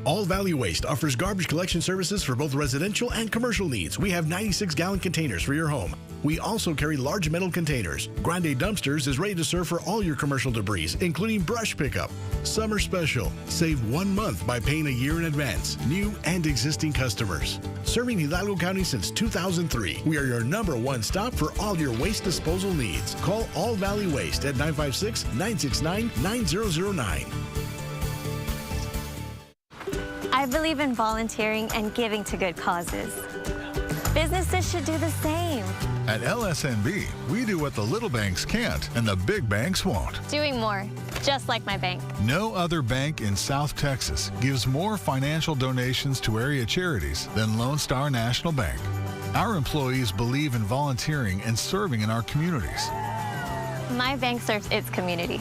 All Valley Waste offers garbage collection services for both residential and commercial needs. We have 96-gallon containers for your home. We also carry large metal containers. Grande Dumpsters is ready to serve for all your commercial debris, including brush pickup. Summer special. Save 1 month by paying a year in advance. New and existing customers. Serving Hidalgo County since 2003. We are your #1 stop for all your waste disposal needs. Call All Valley Waste at 956-969-9009. I believe in volunteering and giving to good causes. Businesses should do the same. At LSNB, we do what the little banks can't and the big banks won't. Doing more, just like my bank. No other bank in South Texas gives more financial donations to area charities than Lone Star National Bank. Our employees believe in volunteering and serving in our communities. My bank serves its community.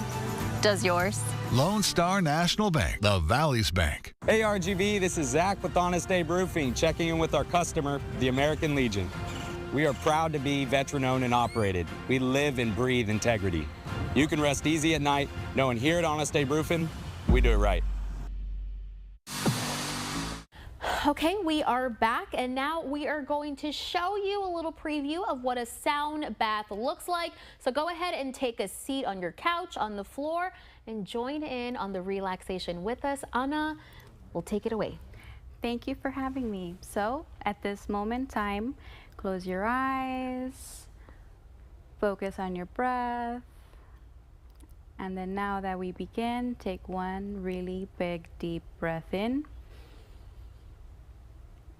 Does yours? Lone Star National Bank, the Valley's bank. Hey RGV, this is Zach with Honest Abe Roofing, checking in with our customer, the American Legion. We are proud to be veteran-owned and operated. We live and breathe integrity. You can rest easy at night knowing here at Honest Abe Roofing, we do it right. Okay, we are back, and now we are going to show you a little preview of what a sound bath looks like. So go ahead and take a seat on your couch, on the floor, and join in on the relaxation with us. Anna will take it away. Thank you for having me. So at this moment in time, close your eyes, focus on your breath, and then now that we begin, take one really big deep breath in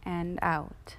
and out.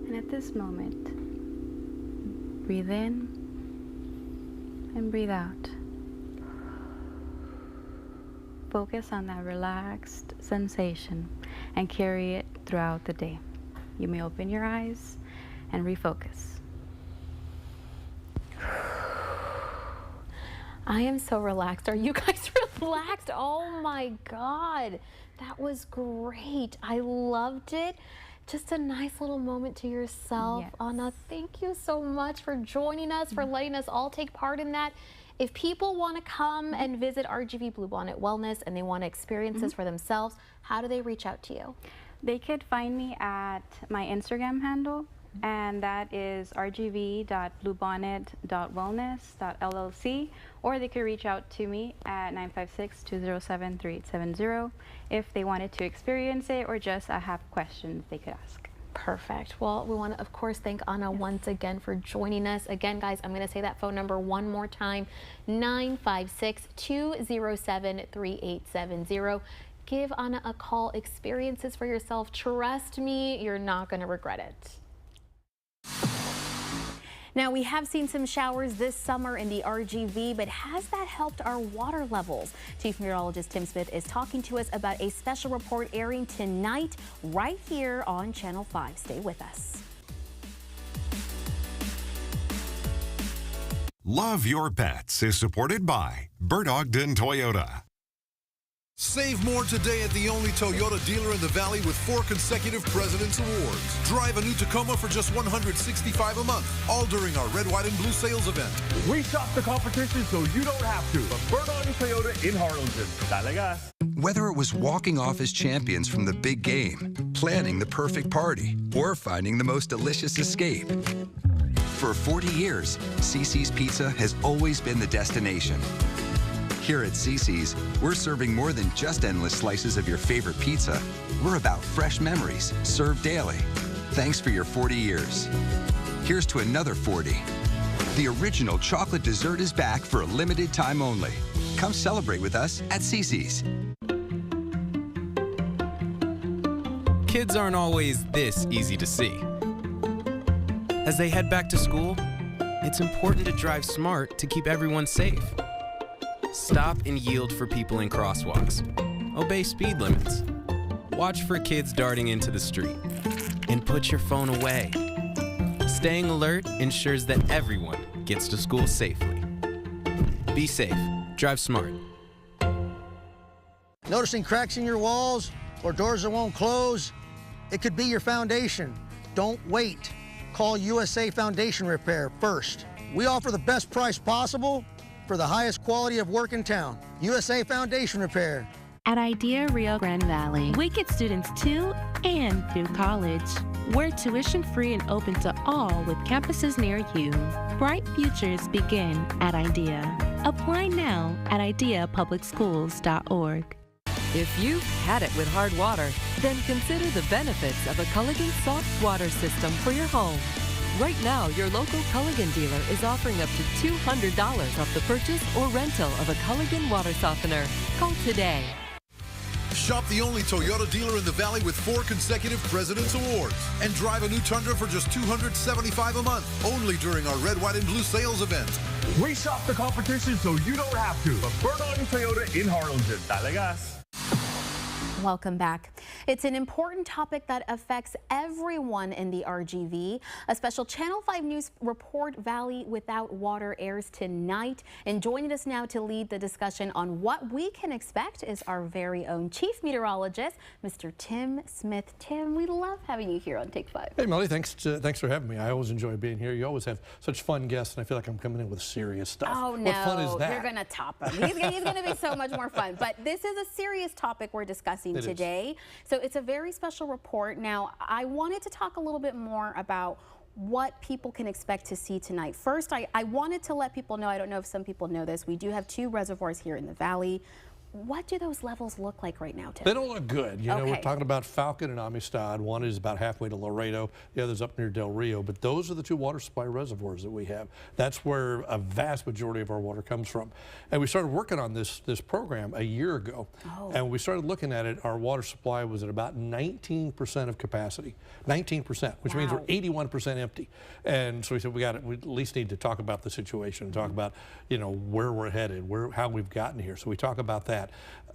And at this moment, breathe in and breathe out. Focus on that relaxed sensation and carry it throughout the day. You may open your eyes and refocus. I am so relaxed. Are you guys relaxed? Oh my God, that was great. I loved it. Just a nice little moment to yourself. Yes. Anna, thank you so much for joining us, for letting us all take part in that. If people want to come and visit RGV Bluebonnet Wellness and they want to experience this for themselves, how do they reach out to you? They could find me at my Instagram handle, and that is rgv.bluebonnet.wellness.llc, or they could reach out to me at 956-207-3870 if they wanted to experience it or just have questions they could ask. Perfect. Well, we want to, of course, thank Anna once again for joining us. Again, guys, I'm going to say that phone number one more time, 956-207-3870. Give Anna a call. Experience this for yourself. Trust me, you're not going to regret it. Now, we have seen some showers this summer in the RGV, but has that helped our water levels? Chief Meteorologist Tim Smith is talking to us about a special report airing tonight right here on Channel 5. Stay with us. Love Your Pets is supported by Bert Ogden Toyota. Save more today at the only Toyota dealer in the Valley with 4 consecutive President's Awards. Drive a new Tacoma for just $165 a month, all during our red, white, and blue sales event. We shop the competition so you don't have to. Bert Ogden Toyota in Harlingen. Dale gas. Whether it was walking off as champions from the big game, planning the perfect party, or finding the most delicious escape, for 40 years, CiCi's Pizza has always been the destination. Here at CiCi's, we're serving more than just endless slices of your favorite pizza. We're about fresh memories, served daily. Thanks for your 40 years. Here's to another 40. The original chocolate dessert is back for a limited time only. Come celebrate with us at CiCi's. Kids aren't always this easy to see. As they head back to school, it's important to drive smart to keep everyone safe. Stop and yield for people in crosswalks. Obey speed limits. Watch for kids darting into the street. And put your phone away. Staying alert ensures that everyone gets to school safely. Be safe. Drive smart. Noticing cracks in your walls or doors that won't close? It could be your foundation. Don't wait. Call USA Foundation Repair first. We offer the best price possible for the highest quality of work in town. USA Foundation Repair. At IDEA Rio Grande Valley, we get students to and through college. We're tuition-free and open to all with campuses near you. Bright futures begin at IDEA. Apply now at ideapublicschools.org. If you've had it with hard water, then consider the benefits of a Culligan soft water system for your home. Right now, your local Culligan dealer is offering up to $200 off the purchase or rental of a Culligan water softener. Call today. Shop the only Toyota dealer in the Valley with 4 consecutive President's Awards. And drive a new Tundra for just $275 a month, only during our red, white, and blue sales event. We shop the competition so you don't have to. Bert Ogden Toyota in Harlingen. Dale gas. Welcome back. It's an important topic that affects everyone in the RGV. A special Channel 5 News report, Valley Without Water, airs tonight. And joining us now to lead the discussion on what we can expect is our very own Chief Meteorologist, Mr. Tim Smith. Tim, we love having you here on Take 5. Hey, Melly, thanks for having me. I always enjoy being here. You always have such fun guests, and I feel like I'm coming in with serious stuff. Oh, no. What fun is that? You're going to top him. He's going to be so much more fun. But this is a serious topic we're discussing today. So it's a very special report. Now, I wanted to talk a little bit more about what people can expect to see tonight. First, I wanted to let people know, I don't know if some people know this, we do have 2 reservoirs here in the Valley. What do those levels look like right now, Tim? They don't look good. You know, we're talking about Falcon and Amistad. One is about halfway to Laredo. The other's up near Del Rio. But those are the 2 water supply reservoirs that we have. That's where a vast majority of our water comes from. And we started working on this program a year ago. And when we started looking at it, our water supply was at about 19% of capacity. 19%, which means we're 81% empty. And so we said we at least need to talk about the situation, talk about, you know, where we're headed, how we've gotten here. So we talk about that.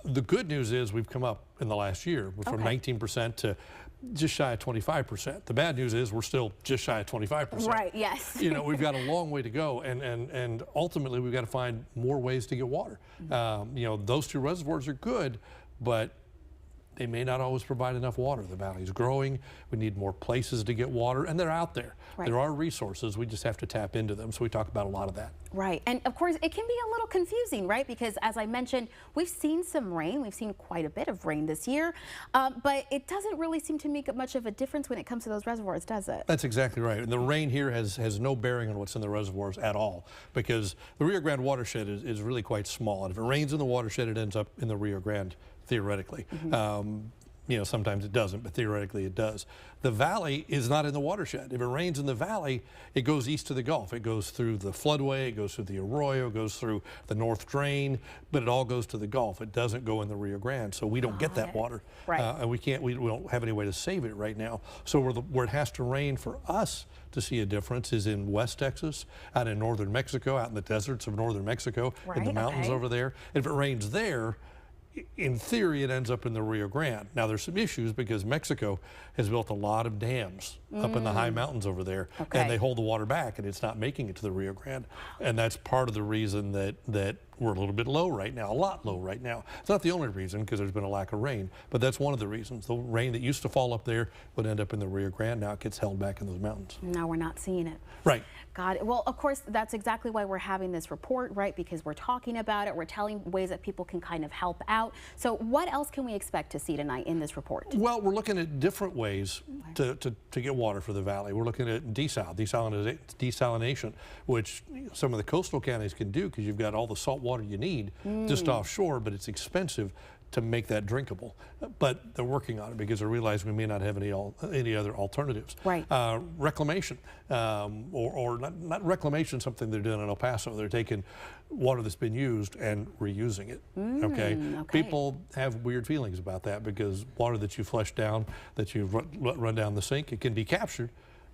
The good news is we've come up in the last year from 19% to just shy of 25%. The bad news is we're still just shy of 25%. Right, yes. You know, we've got a long way to go, and ultimately we've got to find more ways to get water. You know, those 2 reservoirs are good, but they may not always provide enough water. The valley's growing. We need more places to get water, and they're out there. Right. There are resources. We just have to tap into them. So we talk about a lot of that. Right. And of course, it can be a little confusing, right? Because as I mentioned, we've seen some rain. We've seen quite a bit of rain this year, but it doesn't really seem to make much of a difference when it comes to those reservoirs, does it? That's exactly right. And the rain here has no bearing on what's in the reservoirs at all, because the Rio Grande watershed is really quite small. And if it rains in the watershed, it ends up in the Rio Grande, theoretically. You know, sometimes it doesn't, but theoretically it does. The valley is not in the watershed. If it rains in the valley, it goes east to the Gulf. It goes through the floodway, it goes through the Arroyo, it goes through the North Drain, but it all goes to the Gulf. It doesn't go in the Rio Grande, so we don't get that water. Right. And we don't have any way to save it right now. So where it has to rain for us to see a difference is in West Texas, out in northern Mexico, out in the deserts of northern Mexico, in the mountains over there. And if it rains there, in theory, it ends up in the Rio Grande. Now, there's some issues because Mexico has built a lot of dams up in the high mountains over there, and they hold the water back, and it's not making it to the Rio Grande. And that's part of the reason that we're a little bit low right now, a lot low right now. It's not the only reason, because there's been a lack of rain, but that's one of the reasons. The rain that used to fall up there would end up in the Rio Grande. Now it gets held back in those mountains. Now we're not seeing it. Right. Got it. Well, of course, that's exactly why we're having this report, right? Because we're talking about it. We're telling ways that people can kind of help out. So what else can we expect to see tonight in this report? Well, we're looking at different ways to get water for the valley. We're looking at desalination, which some of the coastal counties can do because you've got all the salt water you need just offshore, but it's expensive to make that drinkable. But they're working on it because they realize we may not have any other alternatives. Right. Reclamation, or not reclamation, something they're doing in El Paso. They're taking water that's been used and reusing it. Okay. People have weird feelings about that because water that you flush down, that you run down the sink, it can be captured,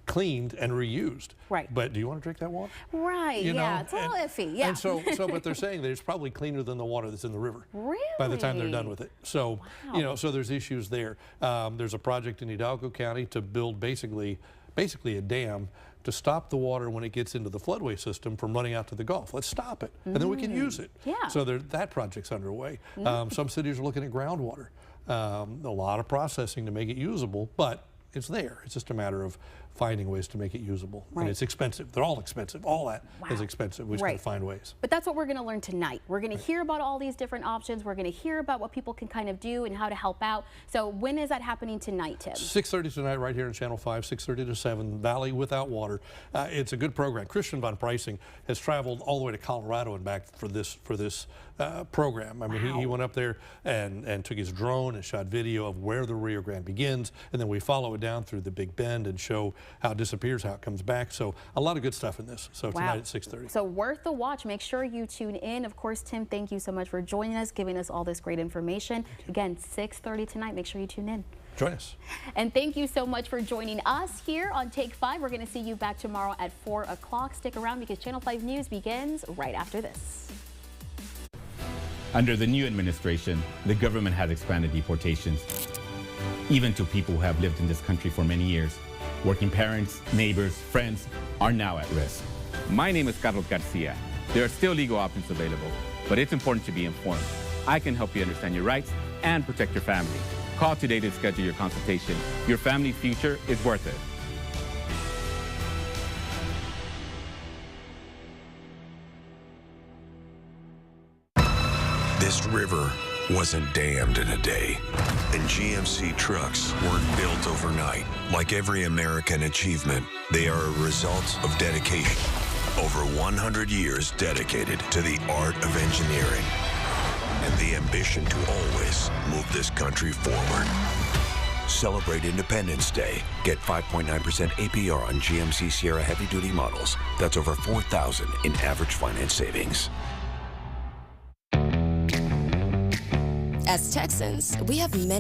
cleaned, and reused. Right. But do you want to drink that water? Right. You know? Yeah. It's a little iffy. Yeah. And so, but they're saying that it's probably cleaner than the water that's in the river. Really? By the time they're done with it. So, you know, so there's issues there. There's a project in Hidalgo County to build basically a dam to stop the water when it gets into the floodway system from running out to the Gulf. Let's stop it, and then we can use it. Yeah. So that project's underway. Some cities are looking at groundwater. A lot of processing to make it usable, but it's there. It's just a matter of finding ways to make it usable. Right. And it's expensive. They're all expensive. All that is expensive. We just got to find ways. But that's what we're going to learn tonight. We're going to hear about all these different options. We're going to hear about what people can kind of do and how to help out. So when is that happening tonight, Tim? 6:30 tonight right here on Channel 5, 6:30 to 7, Valley Without Water. It's a good program. Christian von Preissing has traveled all the way to Colorado and back for this program. I mean, he went up there and took his drone and shot video of where the Rio Grande begins, and then we follow it down through the Big Bend and show how it disappears, how it comes back. So a lot of good stuff in this. So tonight at 6:30. So worth the watch. Make sure you tune in. Of course, Tim, thank you so much for joining us, giving us all this great information. Again, 6:30 tonight. Make sure you tune in. Join us. And thank you so much for joining us here on Take 5. We're going to see you back tomorrow at 4 o'clock. Stick around because Channel 5 News begins right after this. Under the new administration, the government has expanded deportations, even to people who have lived in this country for many years. Working parents, neighbors, friends are now at risk. My name is Carlos Garcia. There are still legal options available, but it's important to be informed. I can help you understand your rights and protect your family. Call today to schedule your consultation. Your family's future is worth it. This river wasn't dammed in a day, and GMC trucks weren't built overnight. Like every American achievement, they are a result of dedication. Over 100 years dedicated to the art of engineering and the ambition to always move this country forward. Celebrate Independence Day. Get 5.9% APR on GMC Sierra heavy-duty models. That's over $4,000 in average finance savings. As Texans, we have many